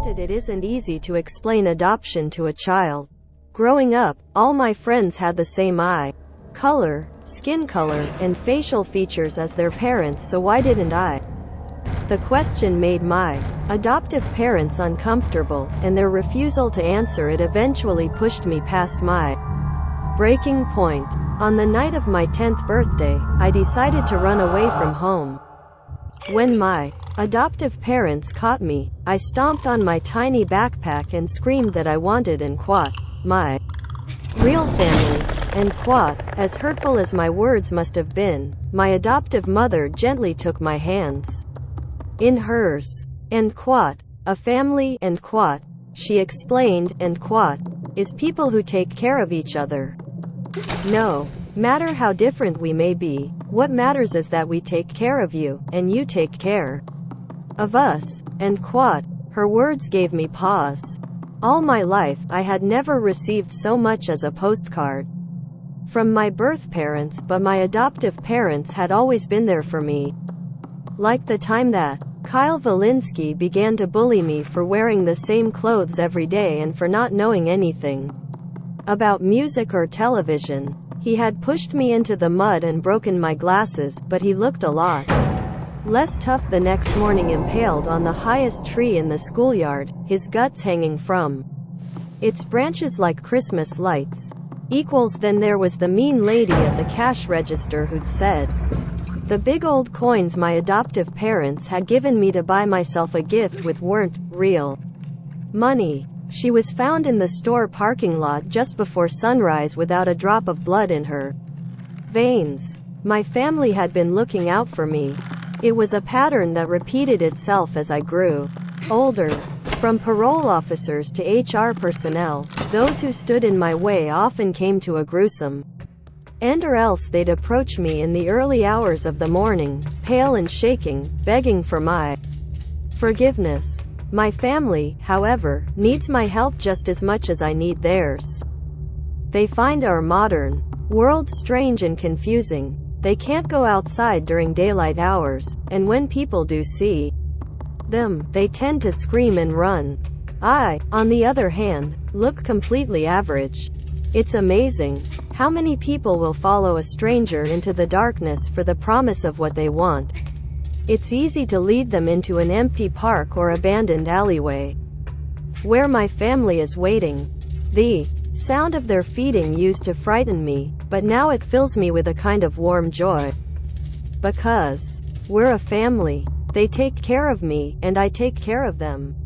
Granted, it isn't easy to explain adoption to a child. Growing up, all my friends had the same eye color, skin color, and facial features as their parents, so why didn't I? The question made my adoptive parents uncomfortable, and their refusal to answer it eventually pushed me past my breaking point. On the night of my 10th birthday, I decided to run away from home. When my adoptive parents caught me, I stomped on my tiny backpack and screamed that I wanted and quat my real family. And quat, as hurtful as my words must have been, my adoptive mother gently took my hands in hers. And quat, a family, and quat, she explained, and quat, is people who take care of each other. No matter how different we may be, what matters is that we take care of you, and you take care of us. And quat, her words gave me pause. All my life, I had never received so much as a postcard from my birth parents, but my adoptive parents had always been there for me. Like the time that Kyle Valinsky began to bully me for wearing the same clothes every day and for not knowing anything about music or television. He had pushed me into the mud and broken my glasses, but he looked a lot less tough the next morning, impaled on the highest tree in the schoolyard, his guts hanging from its branches like Christmas lights. Then there was the mean lady at the cash register who'd said the big old coins my adoptive parents had given me to buy myself a gift with weren't real money. She was found in the store parking lot just before sunrise without a drop of blood in her veins. My family had been looking out for me. It was a pattern that repeated itself as I grew older. From parole officers to HR personnel, those who stood in my way often came to a gruesome end, or else they'd approach me in the early hours of the morning, pale and shaking, begging for my forgiveness. My family, however, needs my help just as much as I need theirs. They find our modern world strange and confusing. They can't go outside during daylight hours, and when people do see them, they tend to scream and run. I, on the other hand, look completely average. It's amazing how many people will follow a stranger into the darkness for the promise of what they want. It's easy to lead them into an empty park or abandoned alleyway where my family is waiting. The sound of their feeding used to frighten me, but now it fills me with a kind of warm joy. Because we're a family. They take care of me, and I take care of them.